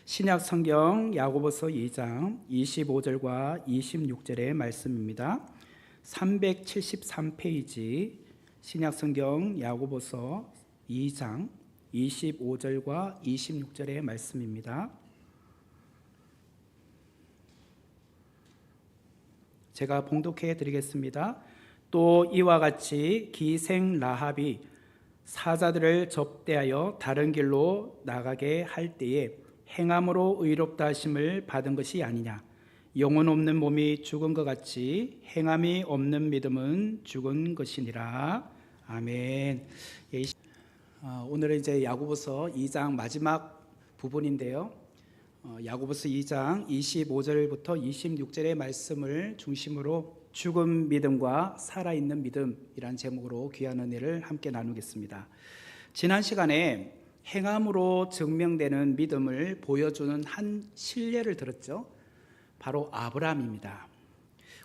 신약 성경 야고보서 2장 25절과 26절의 말씀입니다. 373페이지 신약 성경 야고보서 2장 25절과 26절의 말씀입니다. 제가 봉독해 드리겠습니다. 또 이와 같이 기생 라합이 사자들을 접대하여 다른 길로 나가게 할 때에 행함으로 의롭다 하심을 받은 것이 아니냐. 영혼 없는 몸이 죽은 것 같이 행함이 없는 믿음은 죽은 것이니라. 아멘. 오늘은 이제 야고보서 2장 마지막 부분인데요. 야고보서 2장 25절부터 26절의 말씀을 중심으로 죽은 믿음과 살아있는 믿음이란 제목으로 귀한 은혜를 함께 나누겠습니다. 지난 시간에 행함으로 증명되는 믿음을 보여주는 한 실례를 들었죠. 바로 아브라함입니다.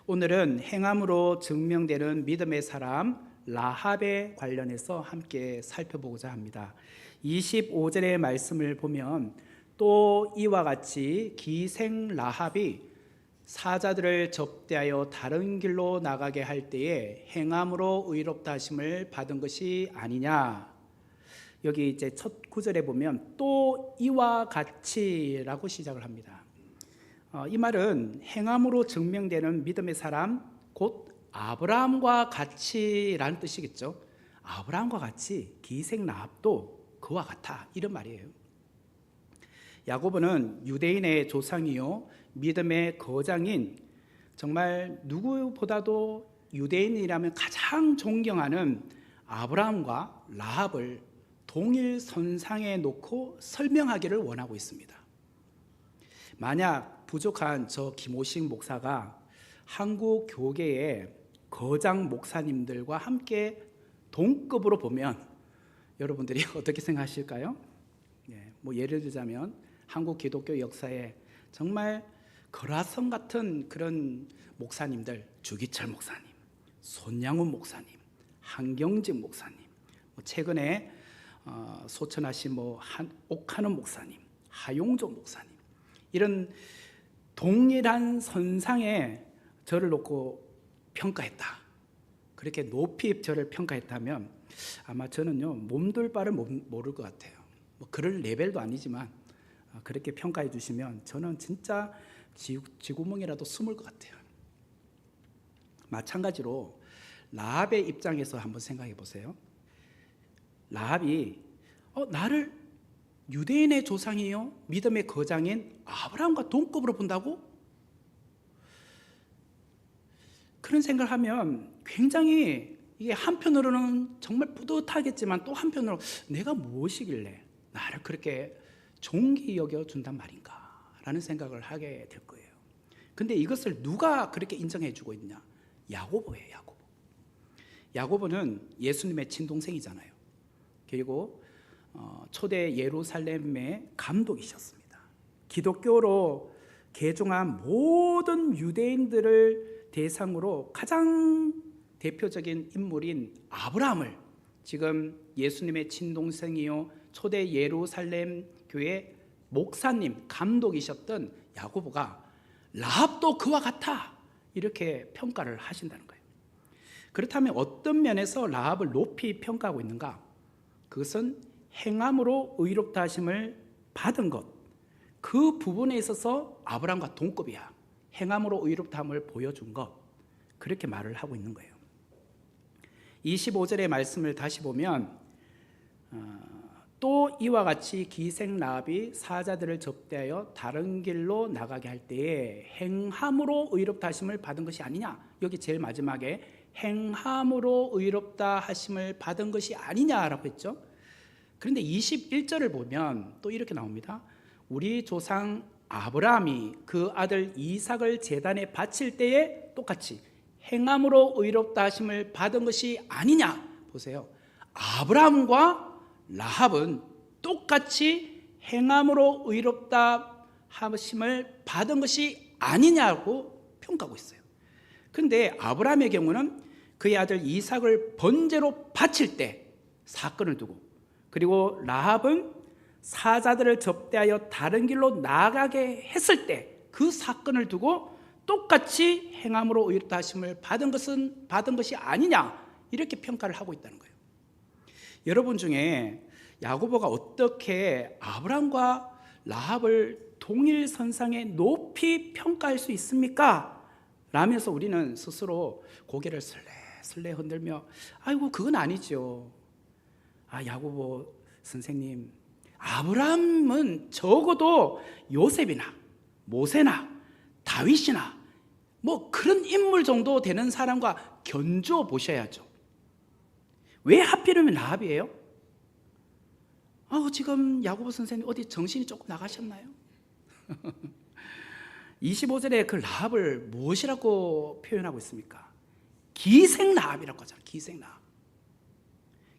오늘은 행함으로 증명되는 믿음의 사람 라합에 관련해서 함께 살펴보고자 합니다. 25절의 말씀을 보면 또 이와 같이 기생 라합이 사자들을 접대하여 다른 길로 나가게 할 때에 행함으로 의롭다 하심을 받은 것이 아니냐. 여기 이제 첫 구절에 보면 또 이와 같이라고 시작을 합니다. 이 말은 행함으로 증명되는 믿음의 사람 곧 아브라함과 같이라는 뜻이겠죠. 아브라함과 같이 기생 라합도 그와 같아, 이런 말이에요. 야고보는 유대인의 조상이요 믿음의 거장인, 정말 누구보다도 유대인이라면 가장 존경하는 아브라함과 라합을 동일 선상에 놓고 설명하기를 원하고 있습니다. 만약 부족한 저 김오식 목사가 한국 교계의 거장 목사님들과 함께 동급으로 보면 여러분들이 어떻게 생각하실까요? 예를 들자면 한국 기독교 역사에 정말 거라성 같은 그런 목사님들, 주기철 목사님, 손양훈 목사님, 한경직 목사님, 최근에 소천하신 옥하는 목사님, 하용조 목사님, 이런 동일한 선상에 저를 놓고 평가했다. 그렇게 높이 저를 평가했다면 아마 저는요 몸둘 바를 모를 것 같아요. 그럴 레벨도 아니지만 그렇게 평가해 주시면 저는 진짜 쥐구멍이라도 숨을 것 같아요. 마찬가지로 라합의 입장에서 한번 생각해 보세요. 라합이 나를 유대인의 조상이요 믿음의 거장인 아브라함과 동급으로 본다고? 그런 생각을 하면 굉장히 이게 한편으로는 정말 뿌듯하겠지만 또 한편으로 내가 무엇이길래 나를 그렇게 존귀 여겨준단 말인가 라는 생각을 하게 될 거예요. 근데 이것을 누가 그렇게 인정해 주고 있냐? 야고보예요. 야고보. 야고보는 예수님의 친동생이잖아요. 그리고 초대 예루살렘의 감독이셨습니다. 기독교로 개종한 모든 유대인들을 대상으로 가장 대표적인 인물인 아브라함을 지금 예수님의 친동생이요 초대 예루살렘 교회 목사님, 감독이셨던 야고보가 라합도 그와 같아 이렇게 평가를 하신다는 거예요. 그렇다면 어떤 면에서 라합을 높이 평가하고 있는가? 그것은 행함으로 의롭다 하심을 받은 것, 그 부분에 있어서 아브라함과 동급이야. 행함으로 의롭다함을 보여준 것, 그렇게 말을 하고 있는 거예요. 25절의 말씀을 다시 보면 또 이와 같이 기생 라합이 사자들을 접대하여 다른 길로 나가게 할 때에 행함으로 의롭다 하심을 받은 것이 아니냐. 여기 제일 마지막에 행함으로 의롭다 하심을 받은 것이 아니냐라고 했죠. 그런데 21절을 보면 또 이렇게 나옵니다. 우리 조상 아브라함이 그 아들 이삭을 제단에 바칠 때에 똑같이 행함으로 의롭다 하심을 받은 것이 아니냐. 보세요. 아브라함과 라합은 똑같이 행함으로 의롭다 하심을 받은 것이 아니냐고 평가하고 있어요. 그런데 아브라함의 경우는 그의 아들 이삭을 번제로 바칠 때 사건을 두고, 그리고 라합은 사자들을 접대하여 다른 길로 나가게 했을 때 그 사건을 두고 똑같이 행함으로 의롭다 하심을 받은 것이 아니냐, 이렇게 평가를 하고 있다는 거예요. 여러분 중에 야고보가 어떻게 아브라함과 라합을 동일선상에 높이 평가할 수 있습니까? 라면서 우리는 스스로 고개를 슬레슬레 흔들며 아이고 그건 아니죠. 야고보 선생님, 아브라함은 적어도 요셉이나 모세나 다윗이나 뭐 그런 인물 정도 되는 사람과 견주어 보셔야죠. 왜 하필이면 라합이에요? 지금 야고보 선생님 어디 정신이 조금 나가셨나요? 25절에 그 라합을 무엇이라고 표현하고 있습니까? 기생 라합이라고 하잖아요. 기생 라합.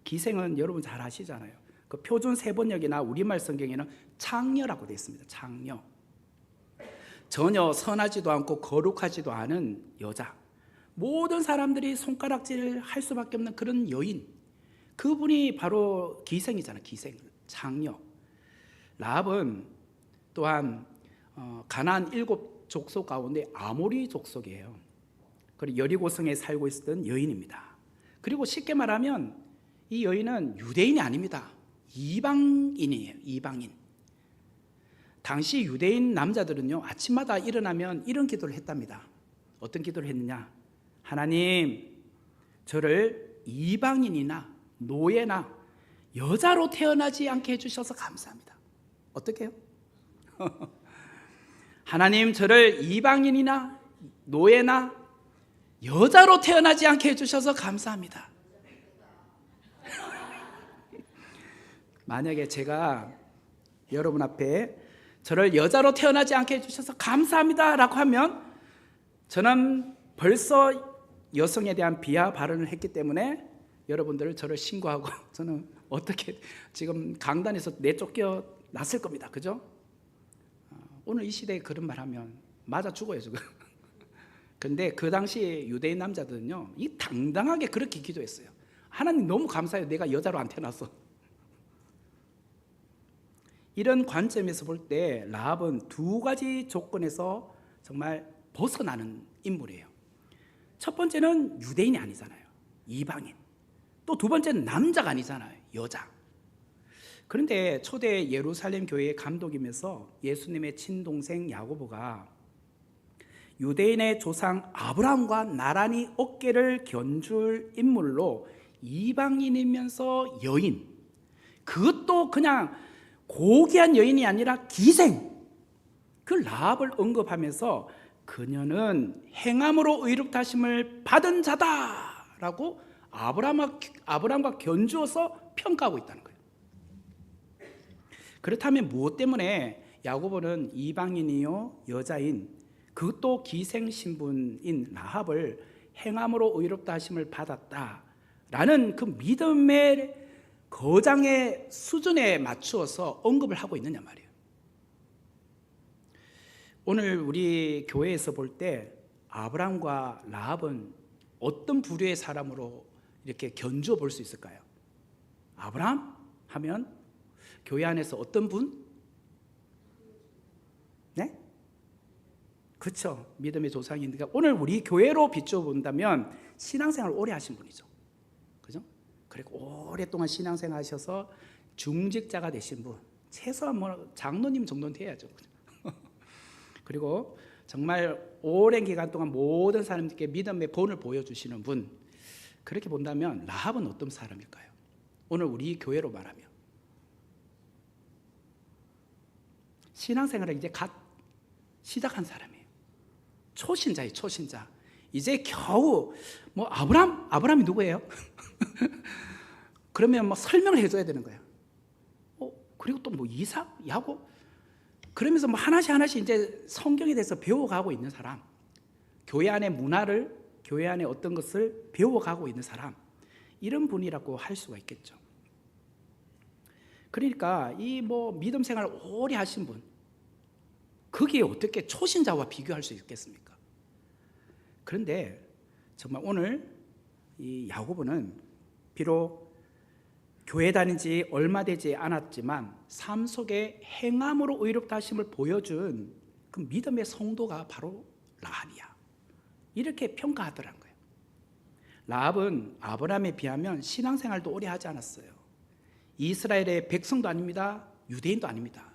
기생은 여러분 잘 아시잖아요. 그 표준 세번역이나 우리말 성경에는 창녀라고 되어 있습니다. 창녀. 전혀 선하지도 않고 거룩하지도 않은 여자, 모든 사람들이 손가락질을 할 수밖에 없는 그런 여인, 그분이 바로 기생이잖아요. 기생, 창녀. 라합은 또한 가나안 7족속 가운데 아모리 족속이에요. 그리고 여리고성에 살고 있었던 여인입니다. 그리고 쉽게 말하면 이 여인은 유대인이 아닙니다. 이방인이에요. 이방인. 당시 유대인 남자들은요, 아침마다 일어나면 이런 기도를 했답니다. 어떤 기도를 했느냐? 하나님, 저를 이방인이나 노예나 여자로 태어나지 않게 해주셔서 감사합니다. 어떻게 해요? 하나님, 저를 이방인이나 노예나 여자로 태어나지 않게 해주셔서 감사합니다. 만약에 제가 여러분 앞에 저를 여자로 태어나지 않게 해주셔서 감사합니다 라고 하면 저는 벌써 여성에 대한 비하 발언을 했기 때문에 여러분들 저를 신고하고 저는 어떻게 지금 강단에서 내쫓겨 났을 겁니다. 그죠? 오늘 이 시대에 그런 말 하면 맞아 죽어요 지금. 근데 그 당시 유대인 남자들은요, 이 당당하게 그렇게 기도했어요. 하나님 너무 감사해요. 내가 여자로 안 태어났어. 이런 관점에서 볼 때 라합은 두 가지 조건에서 정말 벗어나는 인물이에요. 첫 번째는 유대인이 아니잖아요. 이방인. 또 두 번째는 남자가 아니잖아요. 여자. 그런데 초대 예루살렘 교회의 감독이면서 예수님의 친동생 야고보가 유대인의 조상 아브라함과 나란히 어깨를 견줄 인물로 이방인이면서 여인, 그것도 그냥 고귀한 여인이 아니라 기생, 그 라합을 언급하면서 그녀는 행함으로 의롭다 하심을 받은 자다라고 아브라함과 견주어서 평가하고 있다는 거예요. 그렇다면 무엇 때문에 야고보는 이방인이요 여자인, 그것도 기생 신분인 라합을 행함으로 의롭다 하심을 받았다라는 그 믿음의 거장의 수준에 맞추어서 언급을 하고 있느냐 말이에요. 오늘 우리 교회에서 볼 때 아브라함과 라합은 어떤 부류의 사람으로 이렇게 견주어 볼 수 있을까요? 아브라함 하면 교회 안에서 어떤 분? 네? 그렇죠. 믿음의 조상이니까 오늘 우리 교회로 비추어 본다면 신앙생활을 오래 하신 분이죠. 그죠? 그리고 오랫동안 신앙생활 하셔서 중직자가 되신 분, 최소한 뭐 장로님 정도는 돼야죠. 그리고 정말 오랜 기간 동안 모든 사람들께 믿음의 본을 보여주시는 분, 그렇게 본다면 라합은 어떤 사람일까요? 오늘 우리 교회로 말하면 신앙생활을 이제 갓 시작한 사람이에요. 초신자예요. 초신자. 이제 겨우 뭐 아브라함이 누구예요? 그러면 뭐 설명을 해줘야 되는 거예요. 그리고 또 뭐 이삭, 야곱, 그러면서 뭐 하나씩 이제 성경에 대해서 배워가고 있는 사람, 교회 안의 문화를, 교회 안의 어떤 것을 배워가고 있는 사람, 이런 분이라고 할 수가 있겠죠. 그러니까 이 뭐 믿음 생활을 오래 하신 분, 거기에 어떻게 초신자와 비교할 수 있겠습니까? 그런데 정말 오늘 이 야고보는 비록 교회 다닌 지 얼마 되지 않았지만 삶 속에 행함으로 의롭다 하심을 보여준 그 믿음의 성도가 바로 라합이야. 이렇게 평가하더라는 거예요. 라합은 아브라함에 비하면 신앙생활도 오래 하지 않았어요. 이스라엘의 백성도 아닙니다. 유대인도 아닙니다.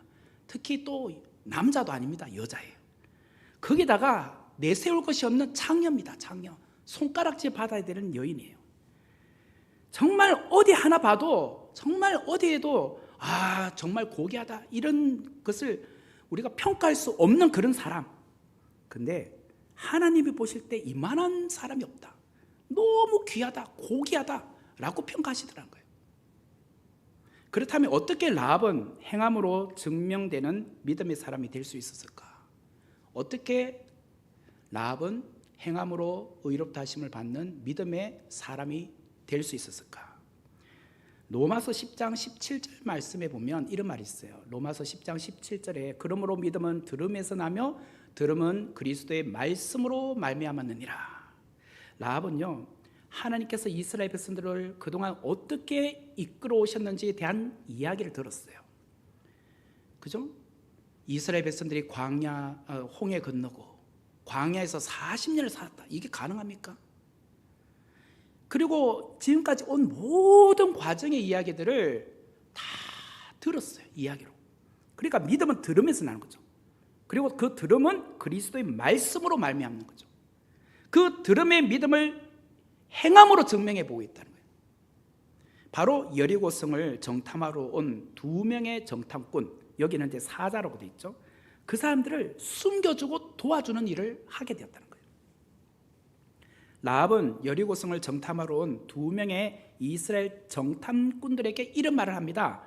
특히 또 남자도 아닙니다. 여자예요. 거기다가 내세울 것이 없는 창녀입니다. 창녀. 손가락질 받아야 되는 여인이에요. 정말 어디 하나 봐도 정말 어디에도 정말 고귀하다 이런 것을 우리가 평가할 수 없는 그런 사람. 근데 하나님이 보실 때 이만한 사람이 없다. 너무 귀하다, 고귀하다 라고 평가하시더라는 거예요. 그렇다면 어떻게 라합은 행함으로 증명되는 믿음의 사람이 될 수 있었을까? 어떻게 라합은 행함으로 의롭다 하심을 받는 믿음의 사람이 될 수 있었을까? 로마서 10장 17절 말씀에 보면 이런 말이 있어요. 로마서 10장 17절에 그러므로 믿음은 들음에서 나며 들음은 그리스도의 말씀으로 말미암았느니라. 라합은요, 하나님께서 이스라엘 백성들을 그동안 어떻게 이끌어 오셨는지에 대한 이야기를 들었어요. 그죠? 이스라엘 백성들이 홍해 건너고 광야에서 40년을 살았다. 이게 가능합니까? 그리고 지금까지 온 모든 과정의 이야기들을 다 들었어요. 이야기로. 그러니까 믿음은 들음에서 나는 거죠. 그리고 그 들음은 그리스도의 말씀으로 말미암는 거죠. 그 들음의 믿음을 행함으로 증명해 보고 있다는 거예요. 바로 여리고성을 정탐하러 온 두 명의 정탐꾼, 여기는 이제 사자라고 되어 있죠. 그 사람들을 숨겨주고 도와주는 일을 하게 되었다는 거예요. 라합은 여리고성을 정탐하러 온 두 명의 이스라엘 정탐꾼들에게 이런 말을 합니다.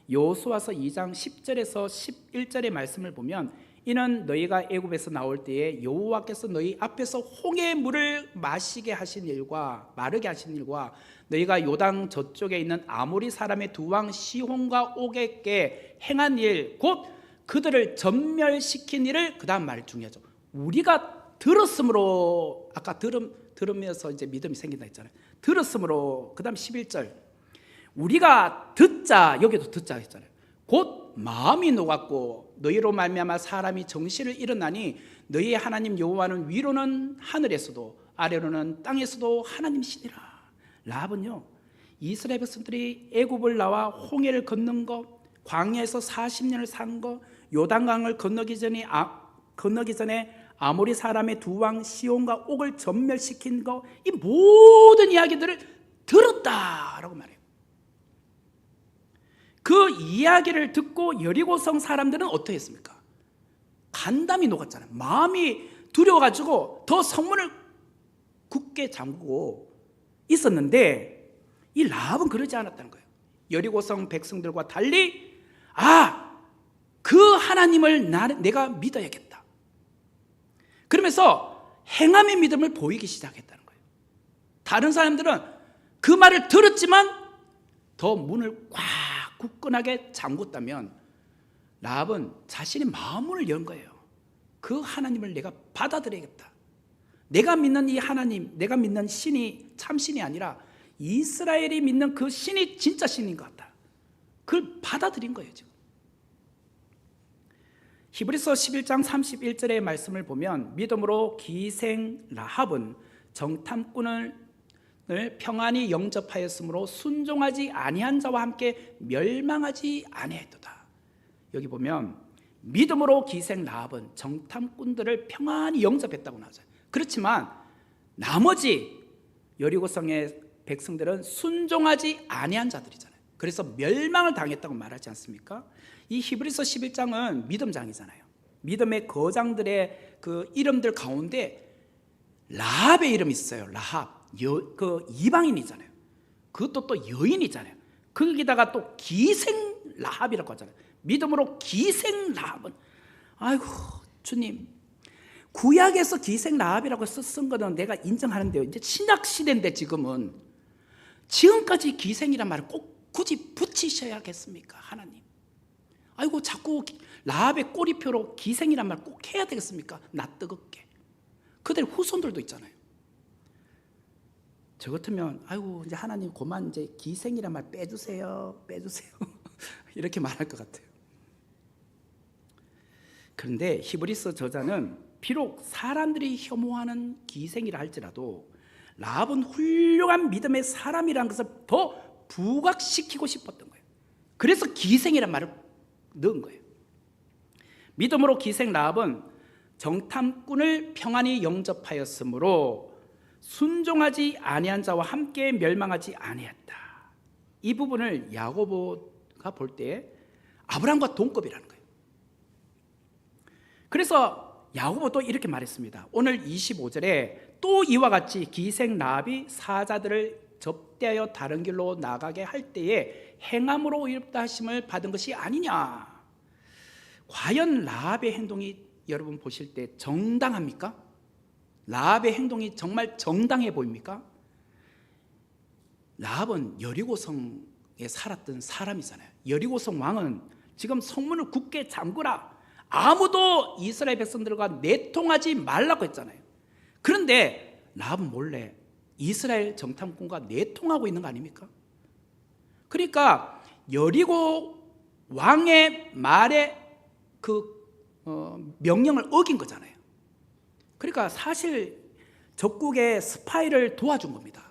여호수아서 2장 10절에서 11절의 말씀을 보면 이는 너희가 애굽에서 나올 때에 여호와께서 너희 앞에서 홍해의 물을 마시게 하신 일과 마르게 하신 일과 너희가 요당 저쪽에 있는 아모리 사람의 두 왕 시혼과 옥에게 행한 일 곧 그들을 전멸시킨 일을, 그 다음 말 중요하죠. 우리가 들었으므로, 아까 들으면서 이제 믿음이 생긴다 했잖아요. 들었으므로, 그 다음 11절 우리가 듣자, 여기도 듣자 했잖아요. 곧 마음이 녹았고 너희로 말미암아 사람이 정신을 잃어나니 너희의 하나님 여호와는 위로는 하늘에서도 아래로는 땅에서도 하나님이시니라. 라합은요, 이스라엘 백성들이 애굽을 나와 홍해를 건넌 거, 광야에서 40년을 산 거, 요단강을 건너기 전에 아모리 사람의 두 왕 시온과 옥을 전멸시킨 거, 이 모든 이야기들을 들었다라고 말해요. 그 이야기를 듣고 여리고성 사람들은 어떻게 했습니까? 간담이 녹았잖아요. 마음이 두려워가지고 더 성문을 굳게 잠그고 있었는데 이 라합은 그러지 않았다는 거예요. 여리고성 백성들과 달리 그 하나님을 내가 믿어야겠다. 그러면서 행함의 믿음을 보이기 시작했다는 거예요. 다른 사람들은 그 말을 들었지만 더 문을 꽉 굳건하게 잠궜다면 라합은 자신의 마음을 연 거예요. 그 하나님을 내가 받아들여야겠다. 내가 믿는 이 하나님, 내가 믿는 신이 참신이 아니라 이스라엘이 믿는 그 신이 진짜 신인 것 같다. 그걸 받아들인 거예요. 지금 히브리서 11장 31절의 말씀을 보면 믿음으로 기생 라합은 정탐꾼을 평안히 영접하였으므로 순종하지 아니한 자와 함께 멸망하지 아니하였도다. 여기 보면 믿음으로 기생 라합은 정탐꾼들을 평안히 영접했다고 나오죠. 그렇지만 나머지 여리고성의 백성들은 순종하지 아니한 자들이잖아요. 그래서 멸망을 당했다고 말하지 않습니까? 이 히브리서 11장은 믿음장이잖아요. 믿음의 거장들의 그 이름들 가운데 라합의 이름이 있어요. 라합. 그 이방인이잖아요. 그것도 또 여인이잖아요. 거기다가 또 기생 라합이라고 하잖아요. 믿음으로 기생 라합은, 아이고 주님, 구약에서 기생 라합이라고 쓴 거는 내가 인정하는데요. 이제 신약 시대인데 지금까지 기생이란 말을 꼭 굳이 붙이셔야겠습니까, 하나님? 아이고 자꾸 라합의 꼬리표로 기생이란 말 꼭 해야 되겠습니까? 나 뜨겁게. 그들 후손들도 있잖아요. 저 같으면 아이고 이제 하나님 그만 이제 기생이란 말 빼주세요. 이렇게 말할 것 같아요. 그런데 히브리서 저자는 비록 사람들이 혐오하는 기생이라 할지라도 라합은 훌륭한 믿음의 사람이라는 것을 더 부각시키고 싶었던 거예요. 그래서 기생이란 말을 넣은 거예요. 믿음으로 기생 라합은 정탐꾼을 평안히 영접하였으므로 순종하지 아니한 자와 함께 멸망하지 아니했다. 이 부분을 야고보가 볼 때 아브라함과 동급이라는 거예요. 그래서 야고보도 이렇게 말했습니다. 오늘 25절에 또 이와 같이 기생 라합이 사자들을 접대하여 다른 길로 나가게 할 때에 행함으로 의롭다 하심을 받은 것이 아니냐. 과연 라합의 행동이 여러분 보실 때 정당합니까? 라합의 행동이 정말 정당해 보입니까? 라합은 여리고성에 살았던 사람이잖아요. 여리고성 왕은 지금 성문을 굳게 잠그라, 아무도 이스라엘 백성들과 내통하지 말라고 했잖아요. 그런데 라합은 몰래 이스라엘 정탐꾼과 내통하고 있는 거 아닙니까? 그러니까 여리고 왕의 말에 명령을 어긴 거잖아요. 그러니까 사실 적국의 스파이를 도와준 겁니다.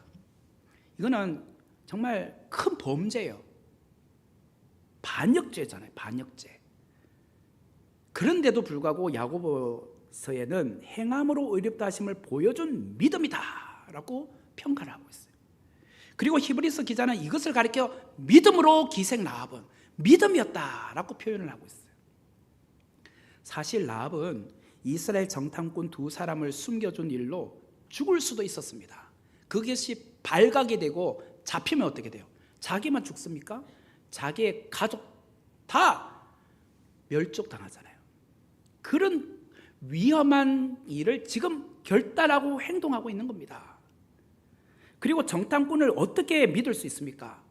이거는 정말 큰 범죄예요. 반역죄잖아요. 반역죄. 그런데도 불구하고 야고보서에는 행함으로 의롭다 하심을 보여준 믿음이다 라고 평가를 하고 있어요. 그리고 히브리서 기자는 이것을 가리켜 믿음으로 기생 라합은 믿음이었다 라고 표현을 하고 있어요. 사실 라합은 이스라엘 정탐꾼 두 사람을 숨겨준 일로 죽을 수도 있었습니다. 그것이 발각이 되고 잡히면 어떻게 돼요? 자기만 죽습니까? 자기의 가족 다 멸족당하잖아요. 그런 위험한 일을 지금 결단하고 행동하고 있는 겁니다. 그리고 정탐꾼을 어떻게 믿을 수 있습니까?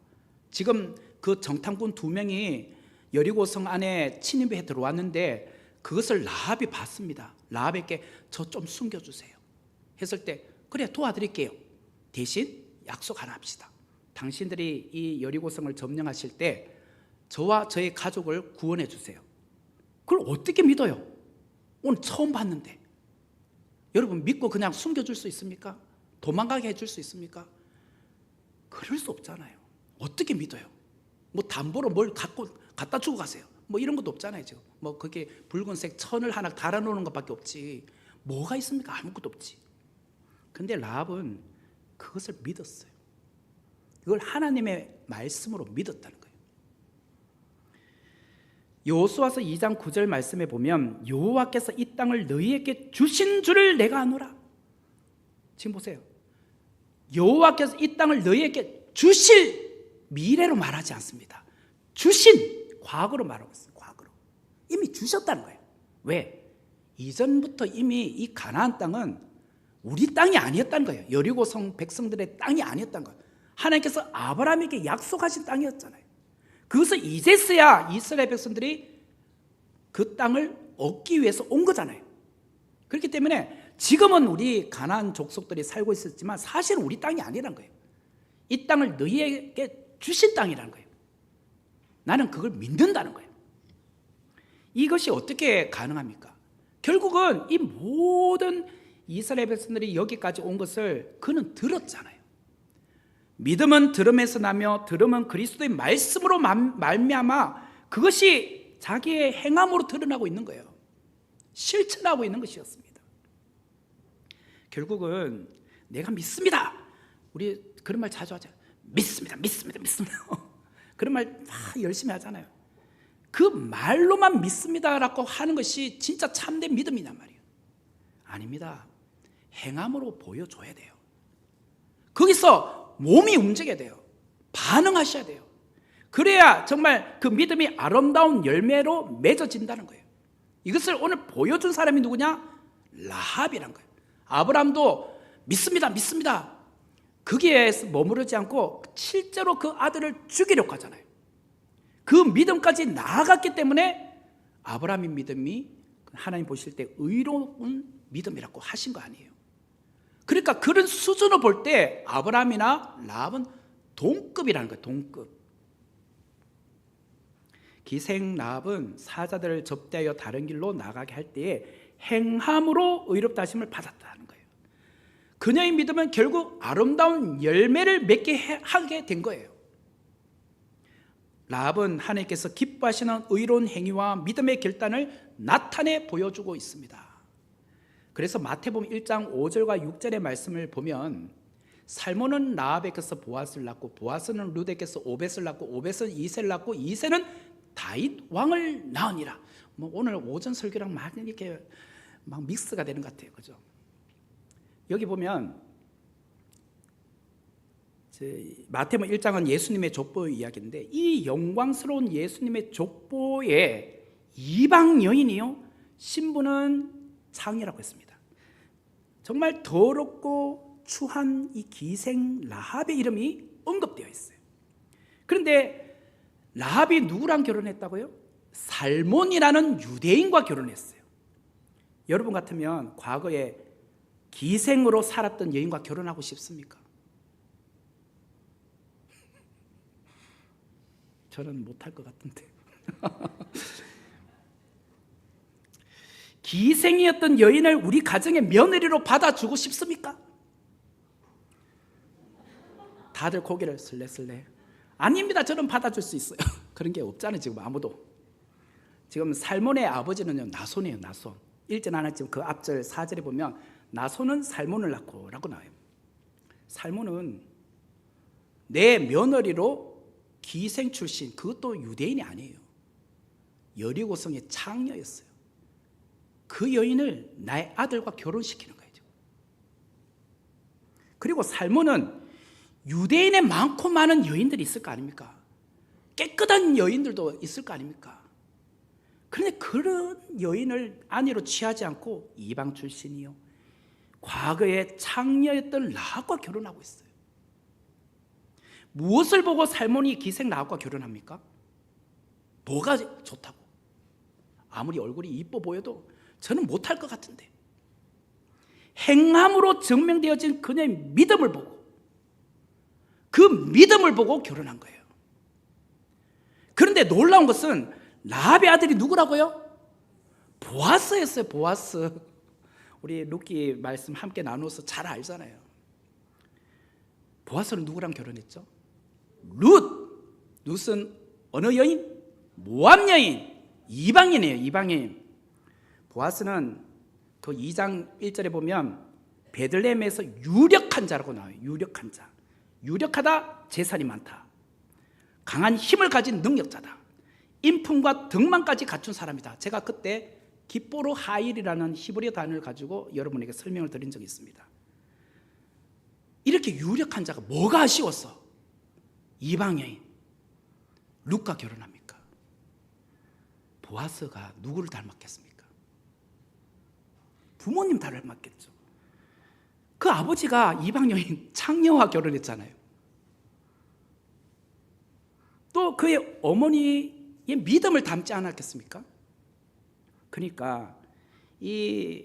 지금 그 정탐꾼 2명이 여리고성 안에 침입해 들어왔는데 그것을 라합이 봤습니다. 라합에게 저 좀 숨겨주세요 했을 때 그래 도와드릴게요. 대신 약속 하나 합시다. 당신들이 이 여리고성을 점령하실 때 저와 저의 가족을 구원해 주세요. 그걸 어떻게 믿어요? 오늘 처음 봤는데. 여러분 믿고 그냥 숨겨줄 수 있습니까? 도망가게 해줄 수 있습니까? 그럴 수 없잖아요. 어떻게 믿어요? 뭐 담보로 뭘 갖다 주고 가세요. 뭐 이런 것도 없잖아요. 지금 뭐 그게 붉은색 천을 하나 달아놓는 것밖에 없지 뭐가 있습니까? 아무것도 없지. 근데 라합은 그것을 믿었어요. 그걸 하나님의 말씀으로 믿었다는 거예요. 여호수아서 2장 9절 말씀에 보면 여호와께서 이 땅을 너희에게 주신 줄을 내가 아노라. 지금 보세요. 여호와께서 이 땅을 너희에게 주실, 미래로 말하지 않습니다. 주신, 과거로 말하고 있어요. 과거로 이미 주셨다는 거예요. 왜? 이전부터 이미 이 가나안 땅은 우리 땅이 아니었다는 거예요. 여리고성 백성들의 땅이 아니었다는 거예요. 하나님께서 아브라함에게 약속하신 땅이었잖아요. 그것을 이제서야 이스라엘 백성들이 그 땅을 얻기 위해서 온 거잖아요. 그렇기 때문에 지금은 우리 가나안 족속들이 살고 있었지만 사실은 우리 땅이 아니란 거예요. 이 땅을 너희에게 주신 땅이라는 거예요. 나는 그걸 믿는다는 거예요. 이것이 어떻게 가능합니까? 결국은 이 모든 이스라엘 백성들이 여기까지 온 것을 그는 들었잖아요. 믿음은 들음에서 나며 들음은 그리스도의 말씀으로 말미암아 그것이 자기의 행함으로 드러나고 있는 거예요. 실천하고 있는 것이었습니다. 결국은 내가 믿습니다. 우리 그런 말 자주 하잖아요. 믿습니다. 그런 말 열심히 하잖아요. 그 말로만 믿습니다라고 하는 것이 진짜 참된 믿음이란 말이에요. 아닙니다. 행함으로 보여줘야 돼요. 거기서 몸이 움직여야 돼요. 반응하셔야 돼요. 그래야 정말 그 믿음이 아름다운 열매로 맺어진다는 거예요. 이것을 오늘 보여준 사람이 누구냐? 라합이란 거예요. 아브라함도 믿습니다. 거기에 머무르지 않고 실제로 그 아들을 죽이려고 하잖아요. 그 믿음까지 나아갔기 때문에 아브라함의 믿음이 하나님 보실 때 의로운 믿음이라고 하신 거 아니에요. 그러니까 그런 수준으로 볼 때 아브라함이나 라합은 동급이라는 거예요. 동급. 기생 라합은 사자들을 접대하여 다른 길로 나가게 할 때에 행함으로 의롭다 하심을 받았다는 거예요. 그녀의 믿음은 결국 아름다운 열매를 맺게 하게 된 거예요. 라합은 하나님께서 기뻐하시는 의로운 행위와 믿음의 결단을 나타내 보여주고 있습니다. 그래서 마태복음 1장 5절과 6절의 말씀을 보면 살몬은 라합에게서 보아스를 낳고 보아스는 룻에게서 오벳을 낳고 오벳은 이새를 낳고 이새는 다윗 왕을 낳으니라. 오늘 오전 설교랑 많이 이렇게 막 믹스가 되는 것 같아요. 그죠? 여기 보면 마태복음 1장은 예수님의 족보의 이야기인데 이 영광스러운 예수님의 족보에 이방 여인이요 신부는 창녀라고 했습니다. 정말 더럽고 추한 이 기생 라합의 이름이 언급되어 있어요. 그런데 라합이 누구랑 결혼했다고요? 살몬이라는 유대인과 결혼했어요. 여러분 같으면 과거에 기생으로 살았던 여인과 결혼하고 싶습니까? 저는 못할 것 같은데. 기생이었던 여인을 우리 가정의 며느리로 받아주고 싶습니까? 다들 고개를 슬레슬레. 아닙니다. 저는 받아줄 수 있어요. 그런 게 없잖아요. 지금 아무도. 지금 살몬의 아버지는요 나손이에요. 나손. 1절 하나 지금 그 앞절 4절에 보면 나손은 살몬을 낳고 라고 나와요. 살몬은 내 며느리로 기생 출신, 그것도 유대인이 아니에요. 여리고성의 창녀였어요. 그 여인을 나의 아들과 결혼시키는 거예요. 그리고 살몬은 유대인에 많고 많은 여인들이 있을 거 아닙니까? 깨끗한 여인들도 있을 거 아닙니까? 그런데 그런 여인을 아내로 취하지 않고 이방 출신이요 과거에 창녀였던 라합과 결혼하고 있어요. 무엇을 보고 살몬이 기생 라합과 결혼합니까? 뭐가 좋다고? 아무리 얼굴이 이뻐 보여도 저는 못할 것 같은데 행함으로 증명되어진 그녀의 믿음을 보고 그 믿음을 보고 결혼한 거예요. 그런데 놀라운 것은 라합의 아들이 누구라고요? 보아스였어요. 보아스. 우리 루키 말씀 함께 나누어서 잘 알잖아요. 보아스는 누구랑 결혼했죠? 룻은 어느 여인? 모압 여인. 이방인이에요. 이방인. 보아스는 그 2장 1절에 보면 베들레헴에서 유력한 자라고 나와요. 유력한 자. 유력하다, 재산이 많다. 강한 힘을 가진 능력자다. 인품과 덕망까지 갖춘 사람이다. 제가 그때 기뽀르 하일이라는 히브리어 단어를 가지고 여러분에게 설명을 드린 적이 있습니다. 이렇게 유력한 자가 뭐가 아쉬웠어? 이방 여인 룻과 결혼합니까? 보아스가 누구를 닮았겠습니까? 부모님 닮았겠죠. 그 아버지가 이방 여인 창녀와 결혼했잖아요. 또 그의 어머니의 믿음을 닮지 않았겠습니까? 그러니까 이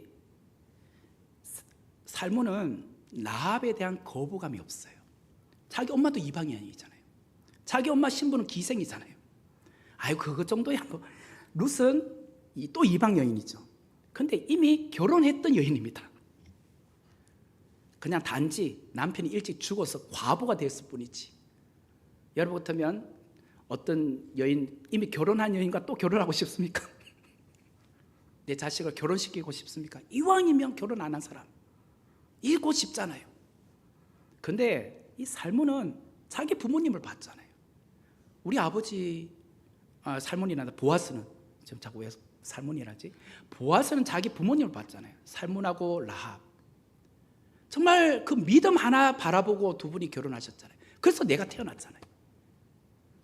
살몬은 라합에 대한 거부감이 없어요. 자기 엄마도 이방 여인이잖아요. 자기 엄마 신부는 기생이잖아요. 아유 그거 정도야 뭐. 룻은 또 이방 여인이죠. 근데 이미 결혼했던 여인입니다. 그냥 단지 남편이 일찍 죽어서 과부가 됐을 뿐이지. 여러분 같으면 어떤 여인, 이미 결혼한 여인과 또 결혼하고 싶습니까? 내 자식을 결혼시키고 싶습니까? 이왕이면 결혼 안 한 사람 이고 싶잖아요. 근데 이 살몬은 자기 부모님을 봤잖아요. 우리 아버지 살몬이나 보아스는 지금 자꾸 왜 살몬이라지? 보아스는 자기 부모님을 봤잖아요. 살몬하고 라합. 정말 그 믿음 하나 바라보고 두 분이 결혼하셨잖아요. 그래서 내가 태어났잖아요.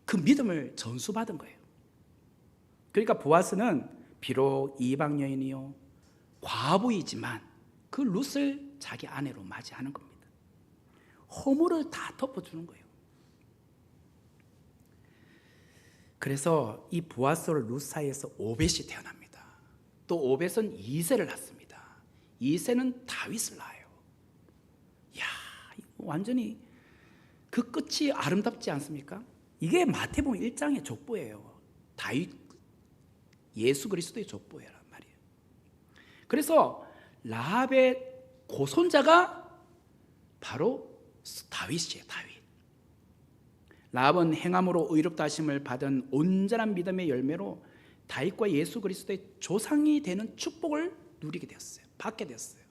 그 믿음을 전수받은 거예요. 그러니까 보아스는 비록 이방 여인이요 과부이지만 그 룻을 자기 아내로 맞이하는 겁니다. 허물을 다 덮어주는 거예요. 그래서 이 보아스와 룻 사이에서 오벳이 태어납니다. 또 오벳은 이새를 낳습니다. 이새는 다윗을 낳아요. 완전히 그 끝이 아름답지 않습니까? 이게 마태복음 1장의 족보예요. 다윗 예수 그리스도의 족보란 말이에요. 그래서 라합의 고손자가 바로 다윗이에요. 다윗. 라합은 행함으로 의롭다 하심을 받은 온전한 믿음의 열매로 다윗과 예수 그리스도의 조상이 되는 축복을 누리게 되었어요. 받게 되었어요.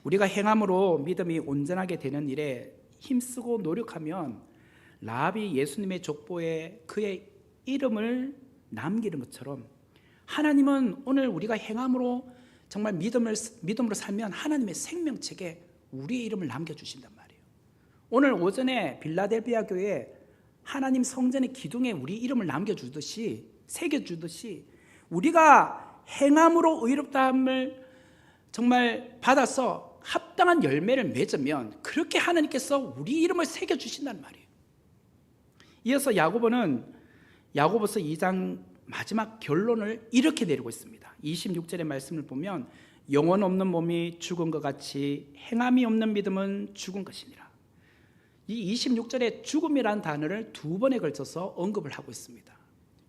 우리가 행함으로 믿음이 온전하게 되는 일에 힘쓰고 노력하면 라합이 예수님의 족보에 그의 이름을 남기는 것처럼 하나님은 오늘 우리가 행함으로 정말 믿음으로 살면 하나님의 생명책에 우리의 이름을 남겨주신단 말이에요. 오늘 오전에 빌라델비아 교회에 하나님 성전의 기둥에 우리 이름을 남겨주듯이 새겨주듯이 우리가 행함으로 의롭다함을 정말 받아서 합당한 열매를 맺으면 그렇게 하나님께서 우리 이름을 새겨주신단 말이에요. 이어서 야고보는 야고보서 2장 마지막 결론을 이렇게 내리고 있습니다. 26절의 말씀을 보면 영혼 없는 몸이 죽은 것 같이 행함이 없는 믿음은 죽은 것이니라. 이 26절에 죽음이라는 단어를 두 번에 걸쳐서 언급을 하고 있습니다.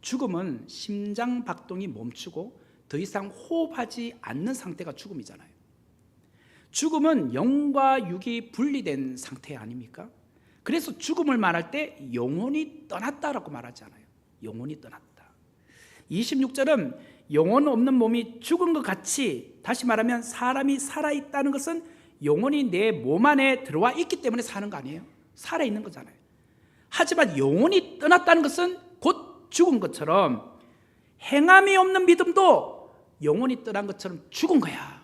죽음은 심장 박동이 멈추고 더 이상 호흡하지 않는 상태가 죽음이잖아요. 죽음은 영과 육이 분리된 상태 아닙니까? 그래서 죽음을 말할 때 영혼이 떠났다라고 말하잖아요. 영혼이 떠났다. 26절은 영혼 없는 몸이 죽은 것 같이, 다시 말하면 사람이 살아있다는 것은 영혼이 내 몸 안에 들어와 있기 때문에 사는 거 아니에요? 살아있는 거잖아요. 하지만 영혼이 떠났다는 것은 곧 죽은 것처럼 행함이 없는 믿음도 영혼이 떠난 것처럼 죽은 거야.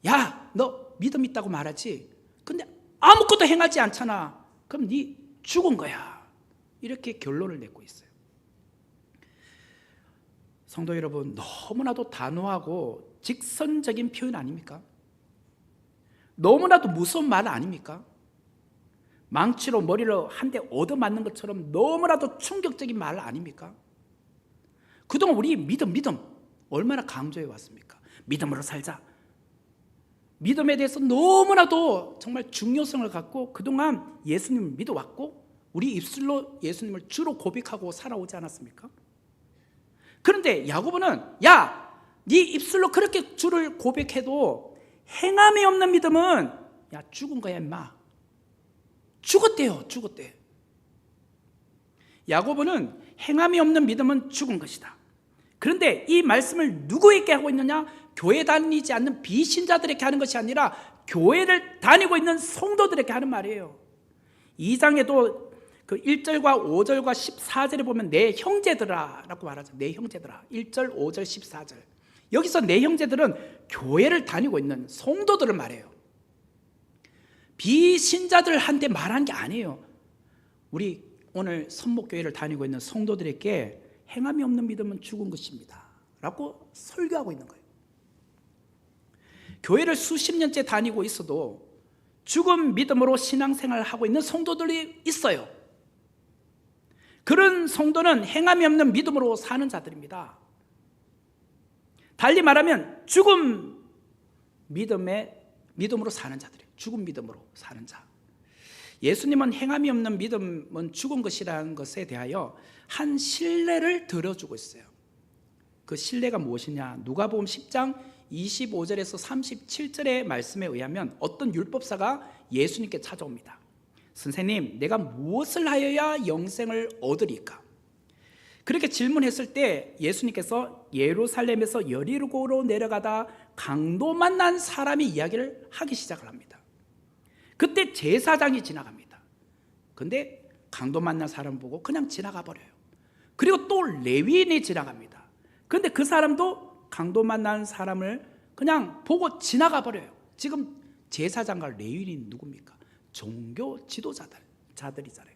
야, 너 믿음 있다고 말하지? 근데 아무것도 행하지 않잖아. 그럼 네 죽은 거야. 이렇게 결론을 내고 있어요. 성도 여러분, 너무나도 단호하고 직선적인 표현 아닙니까? 너무나도 무서운 말 아닙니까? 망치로 머리를 한 대 얻어맞는 것처럼 너무나도 충격적인 말 아닙니까? 그동안 우리 믿음 얼마나 강조해 왔습니까? 믿음으로 살자. 믿음에 대해서 너무나도 정말 중요성을 갖고 그동안 예수님을 믿어왔고 우리 입술로 예수님을 주로 고백하고 살아오지 않았습니까? 그런데 야고보는 야, 네 입술로 그렇게 주를 고백해도 행함이 없는 믿음은 야 죽은 거야 임마. 죽었대요. 야고보는 행함이 없는 믿음은 죽은 것이다. 그런데 이 말씀을 누구에게 하고 있느냐? 교회 다니지 않는 비신자들에게 하는 것이 아니라 교회를 다니고 있는 성도들에게 하는 말이에요. 2장에도 그 1절과 5절과 14절에 보면 내 형제들아 라고 말하죠. 내 형제들아. 1절, 5절, 14절. 여기서 내 형제들은 교회를 다니고 있는 성도들을 말해요. 비신자들한테 말한 게 아니에요. 우리 오늘 선목교회를 다니고 있는 성도들에게 행함이 없는 믿음은 죽은 것입니다 라고 설교하고 있는 거예요. 교회를 수십 년째 다니고 있어도 죽은 믿음으로 신앙생활을 하고 있는 성도들이 있어요. 그런 성도는 행함이 없는 믿음으로 사는 자들입니다. 달리 말하면 죽은 믿음으로 사는 자들이에요. 죽은 믿음으로 사는 자. 예수님은 행함이 없는 믿음은 죽은 것이라는 것에 대하여 한 신뢰를 들어주고 있어요. 그 신뢰가 무엇이냐? 누가복음 10장 25절에서 37절의 말씀에 의하면 어떤 율법사가 예수님께 찾아옵니다. 선생님, 내가 무엇을 하여야 영생을 얻으리까? 그렇게 질문했을 때 예수님께서 예루살렘에서 여리고로 내려가다 강도 만난 사람이 이야기를 하기 시작을 합니다. 그때 제사장이 지나갑니다. 근데 강도 만난 사람 보고 그냥 지나가 버려요. 그리고 또 레위인이 지나갑니다. 그런데 그 사람도 강도 만난 사람을 그냥 보고 지나가 버려요. 지금 제사장과 레위인이 누굽니까? 종교 지도자들이잖아요.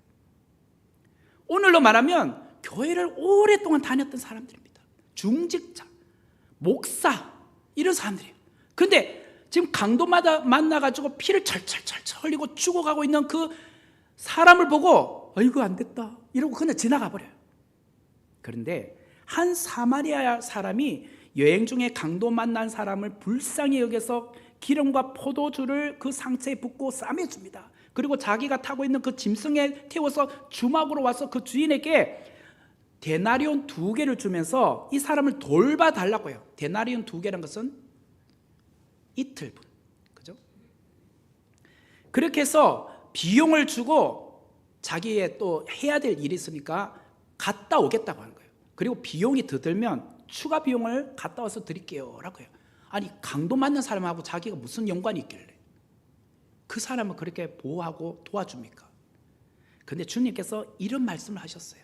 오늘로 말하면 교회를 오랫동안 다녔던 사람들입니다. 중직자, 목사 이런 사람들이에요. 그런데 지금 강도마다 만나가지고 피를 철철철철 흘리고 죽어가고 있는 그 사람을 보고 아이고 안 됐다 이러고 그냥 지나가 버려요. 그런데 한 사마리아 사람이 여행 중에 강도 만난 사람을 불쌍히 여겨서 기름과 포도주를 그 상처에 붓고 싸매줍니다. 그리고 자기가 타고 있는 그 짐승에 태워서 주막으로 와서 그 주인에게 데나리온 2개를 주면서 이 사람을 돌봐달라고 해요. 데나리온 2개라는 것은 이틀분, 그죠? 그렇게 해서 비용을 주고 자기의 또 해야 될 일이 있으니까 갔다 오겠다고 하는 거예요. 그리고 비용이 더 들면 추가 비용을 갔다 와서 드릴게요 라고 해요. 아니, 강도 맞는 사람하고 자기가 무슨 연관이 있길래 그 사람을 그렇게 보호하고 도와줍니까? 근데 주님께서 이런 말씀을 하셨어요.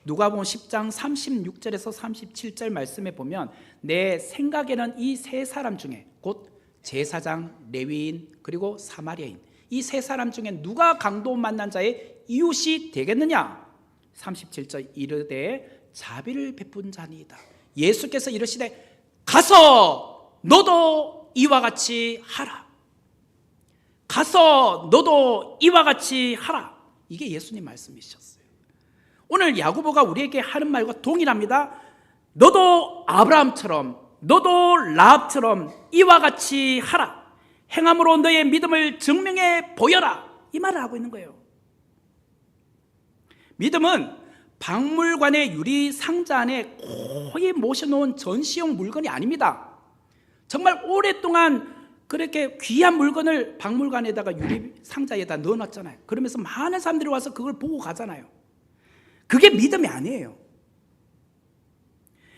누가복음 10장 36절에서 37절 말씀에 보면 내 생각에는 이 세 사람 중에 곧 제사장, 레위인, 그리고 사마리아인, 이 세 사람 중에 누가 강도 만난 자의 이웃이 되겠느냐? 37절 이르되 자비를 베푼 자니이다. 예수께서 이르시되 가서 너도 이와 같이 하라. 가서 너도 이와 같이 하라. 이게 예수님 말씀이셨어요. 오늘 야고보가 우리에게 하는 말과 동일합니다. 너도 아브라함처럼, 너도 라합처럼 이와 같이 하라. 행함으로 너의 믿음을 증명해 보여라. 이 말을 하고 있는 거예요. 믿음은 박물관의 유리 상자 안에 고이 모셔놓은 전시용 물건이 아닙니다. 정말 오랫동안 그렇게 귀한 물건을 박물관에다가 유리 상자에다 넣어놨잖아요. 그러면서 많은 사람들이 와서 그걸 보고 가잖아요. 그게 믿음이 아니에요.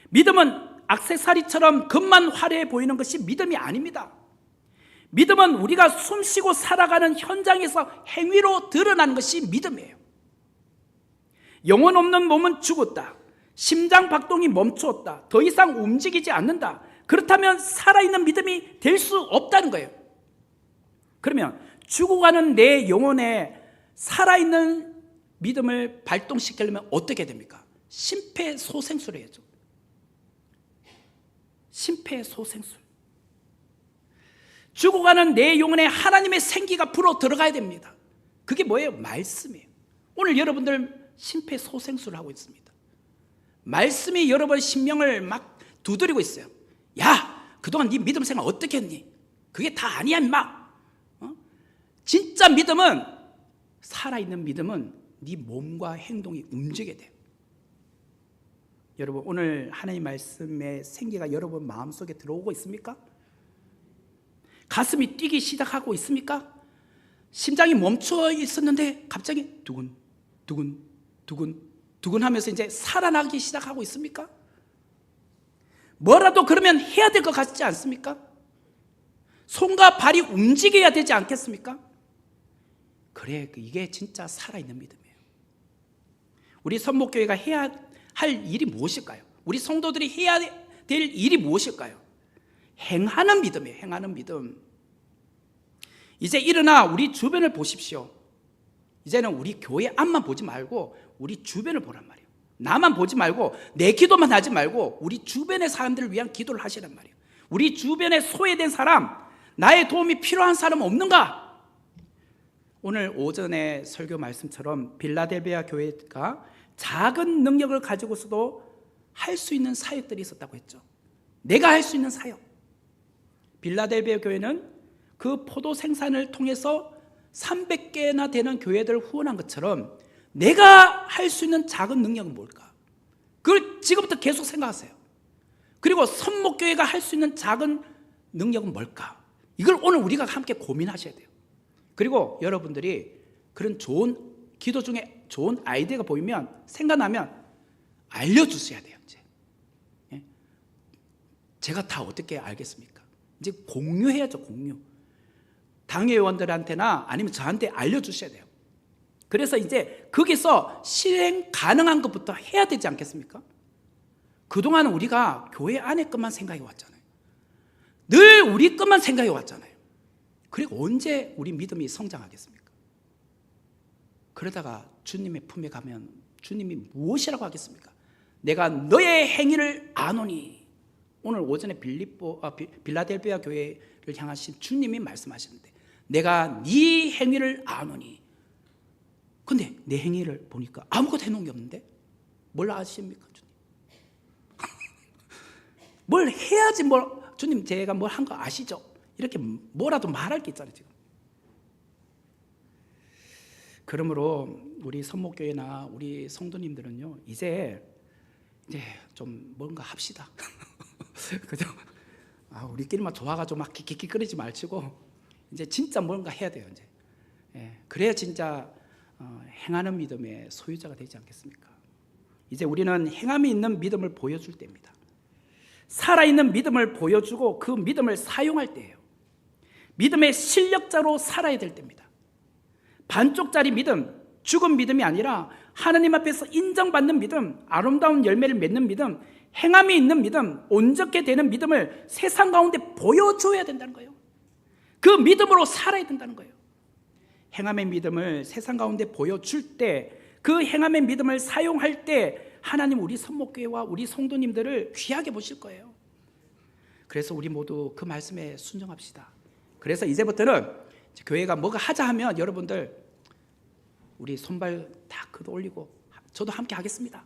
믿음은 액세서리처럼 겉만 화려해 보이는 것이 믿음이 아닙니다. 믿음은 우리가 숨쉬고 살아가는 현장에서 행위로 드러나는 것이 믿음이에요. 영혼 없는 몸은 죽었다. 심장 박동이 멈추었다. 더 이상 움직이지 않는다. 그렇다면 살아있는 믿음이 될 수 없다는 거예요. 그러면 죽어가는 내 영혼에 살아있는 믿음을 발동시키려면 어떻게 됩니까? 심폐소생술을 해야죠. 심폐소생술. 죽어가는 내 영혼에 하나님의 생기가 불어 들어가야 됩니다. 그게 뭐예요? 말씀이에요. 오늘 여러분들 심폐소생술을 하고 있습니다. 말씀이 여러분 심령을 막 두드리고 있어요. 야, 그동안 네 믿음 생활 어떻게 했니? 그게 다 아니야 임마. 진짜 믿음은, 살아있는 믿음은 네 몸과 행동이 움직여야 돼요. 여러분, 오늘 하나님 말씀의 생기가 여러분 마음속에 들어오고 있습니까? 가슴이 뛰기 시작하고 있습니까? 심장이 멈춰 있었는데 갑자기 두근 두근 두근 두근 하면서 이제 살아나기 시작하고 있습니까? 뭐라도 그러면 해야 될 것 같지 않습니까? 손과 발이 움직여야 되지 않겠습니까? 그래, 이게 진짜 살아있는 믿음이에요. 우리 선목교회가 해야 할 일이 무엇일까요? 우리 성도들이 해야 될 일이 무엇일까요? 행하는 믿음이에요. 행하는 믿음. 이제 일어나 우리 주변을 보십시오. 이제는 우리 교회 앞만 보지 말고 우리 주변을 보란 말이에요. 나만 보지 말고 내 기도만 하지 말고 우리 주변의 사람들을 위한 기도를 하시란 말이에요. 우리 주변에 소외된 사람, 나의 도움이 필요한 사람 없는가? 오늘 오전에 설교 말씀처럼 빌라델비아 교회가 작은 능력을 가지고서도 할 수 있는 사역들이 있었다고 했죠. 내가 할 수 있는 사역. 빌라델비아 교회는 그 포도 생산을 통해서 300개나 되는 교회들을 후원한 것처럼 내가 할 수 있는 작은 능력은 뭘까? 그걸 지금부터 계속 생각하세요. 그리고 선목교회가 할 수 있는 작은 능력은 뭘까? 이걸 오늘 우리가 함께 고민하셔야 돼요. 그리고 여러분들이 그런 좋은 기도 중에 좋은 아이디어가 보이면, 생각나면 알려주셔야 돼요. 이제. 제가 다 어떻게 알겠습니까? 이제 공유해야죠. 공유. 당회의원들한테나 아니면 저한테 알려주셔야 돼요. 그래서 이제 거기서 실행 가능한 것부터 해야 되지 않겠습니까? 그동안 우리가 교회 안에 것만 생각해 왔잖아요. 늘 우리 것만 생각해 왔잖아요. 그리고 언제 우리 믿음이 성장하겠습니까? 그러다가 주님의 품에 가면 주님이 무엇이라고 하겠습니까? 내가 너의 행위를 아노니. 오늘 오전에 빌라델비아 교회를 향하신 주님이 말씀하시는데, 내가 네 행위를 아노니. 근데 내 행위를 보니까 아무것도 해놓은 게 없는데 뭘 아십니까, 주님? 뭘 해야지 주님 제가 뭘 한 거 아시죠? 이렇게 뭐라도 말할 게 있잖아요 지금. 그러므로 우리 선목교회나 우리 성도님들은요 이제 좀 뭔가 합시다. 그죠? 우리끼리만 좋아가지고 막 킥킥거리지 말고 이제 진짜 뭔가 해야 돼요 이제. 그래야 진짜 행하는 믿음의 소유자가 되지 않겠습니까? 이제 우리는 행함이 있는 믿음을 보여줄 때입니다. 살아있는 믿음을 보여주고 그 믿음을 사용할 때예요. 믿음의 실력자로 살아야 될 때입니다. 반쪽짜리 믿음, 죽은 믿음이 아니라 하나님 앞에서 인정받는 믿음, 아름다운 열매를 맺는 믿음, 행함이 있는 믿음, 온전케 되는 믿음을 세상 가운데 보여줘야 된다는 거예요. 그 믿음으로 살아야 된다는 거예요. 행함의 믿음을 세상 가운데 보여줄 때, 그 행함의 믿음을 사용할 때 하나님 우리 선목교회와 우리 성도님들을 귀하게 보실 거예요. 그래서 우리 모두 그 말씀에 순종합시다. 그래서 이제부터는 교회가 뭐가 하자 하면 여러분들 우리 손발 다 올리고 저도 함께 하겠습니다.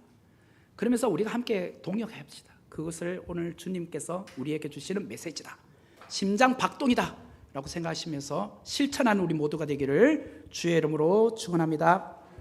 그러면서 우리가 함께 동역합시다. 그것을 오늘 주님께서 우리에게 주시는 메시지다. 심장 박동이다 라고 생각하시면서 실천하는 우리 모두가 되기를 주의 이름으로 축원합니다.